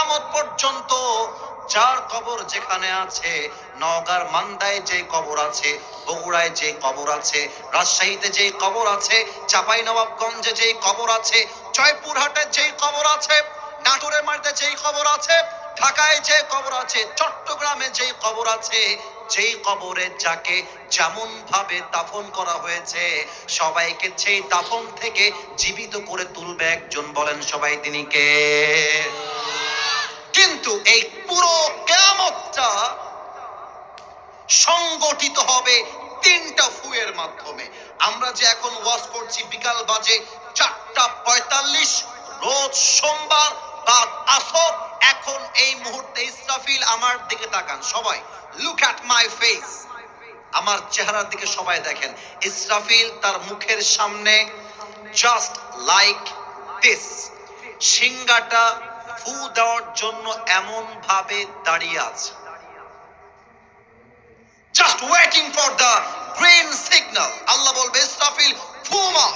কিয়ামত পর্যন্ত যার কবর যেখানে আছে, নওগাঁর মান্দায় যে কবর আছে, বগুড়ায় যে কবর আছে, রাজশাহীতে যে কবর আছে, চাঁপাইনবাবগঞ্জে যে কবর আছে, জয়পুরহাটে যে কবর আছে, নাটোরের মাটিতে যেই কবর আছে, ঢাকায় যে কবর আছে, চট্টগ্রামে যেই কবর আছে, যেই কবরে যাকে যেমন ভাবে দাফন করা হয়েছে, সবাইকে সেই দাফন থেকে জীবিত করে তুলবে একজন। বলেন সবাই তিনি কে? কিন্তু এই পুরো কিয়ামতটা সংগঠিত হবে তিনটা ফুয়ের মাধ্যমে। আমরা যে এখন ওয়াজ করছি বিকাল বাজে 4:45, রোজ সোমবার বাদ আসর। এখন এই মুহূর্তে ইসরাফিল আমার দিকে তাকান সবাই, লুক অ্যাট মাই ফেস, আমার চেহারার দিকে সবাই দেখেন। ইসরাফিল তার মুখের সামনে জাস্ট লাইক দিস, সিংহাটা ফু দেওয়ার জন্য এমন ভাবে দাঁড়িয়ে আছে, just waiting for the green signal. আল্লাহ বলবে ইসরাফিল ফু মার।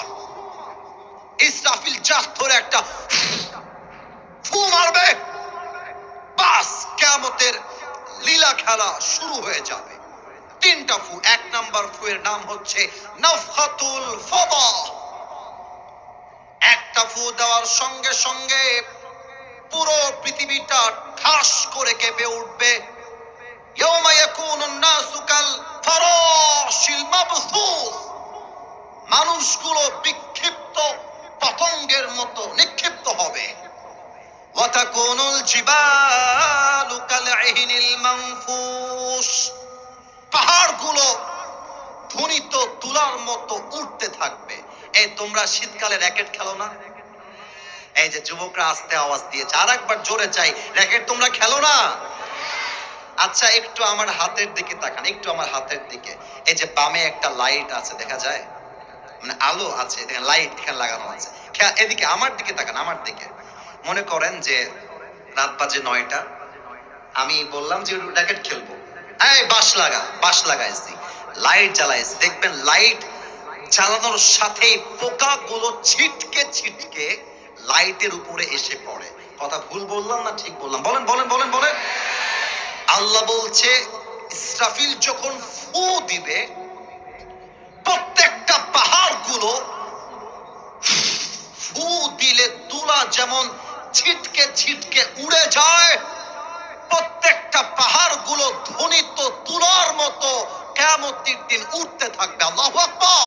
ইসরাফিল জাস্ট ধরে একটা ফু মারবে, বাস কিয়ামতের লীলা খেলা শুরু হয়ে যাবে। তিনটা ফু। এক নাম্বার ফু এর নাম হচ্ছে নাফখাতুল ফাদা। একটা ফু দেওয়ার সঙ্গে সঙ্গে পুরো পৃথিবীটা ঠাস করে কেঁপে উঠবে। ইয়াউমা ইয়াকুনুন নাসু কাল ফারাশিল মাবসুস, মানুষগুলো বিক্ষিপ্ত পতঙ্গের মতো নিক্ষিপ্ত হবে। ওয়া তাকুনুল জিবালু কাল ইহনিল মানফুস, পাহাড়গুলো ধ্বনিত তুলার মতো উঠতে থাকবে। এই তোমরা শীতকালে র‍্যাকেট খেলো না? এই যে যুবকরা আস্তে আওয়াজ দিয়েছে, আর একবার জোরে চাই, র‍্যাকেট তোমরা খেলো না? আচ্ছা একটু আমার হাতের দিকে তাকান, একটু আমার হাতের দিকে। এই যে বামে একটা লাইট আছে, দেখা যায়, মানে আলো আছে, দেখেন লাইট এখানে লাগানো আছে। এদিকে আমার দিকে তাকান, আমার দিকে। মনে করেন যে রাত বাজে 9টা, আমি বললাম যে র‍্যাকেট খেলবো, এই বাঁশ লাগা, বাঁশ লাগাইছি, লাইট জ্বালাইছি। দেখবেন লাইট জ্বালানোর সাথে পোকাগুলো ছিটকে ছিটকে লাইটের উপরে এসে পড়ে। কথা ভুল বললাম না ঠিক বললাম? বলেন বলেন বলেন বলেন। আল্লাহ বলছে ইসরাফিল যখন ফু দিবে, প্রত্যেকটা পাহাড়গুলো ফু দিলে তুলা যেমন ছিটকে ছিটকে উড়ে যায়, প্রত্যেকটা পাহাড়গুলো ধ্বনিত তুলার মতো কিয়ামতের দিন উঠতে থাকবে। আল্লাহু আকবার।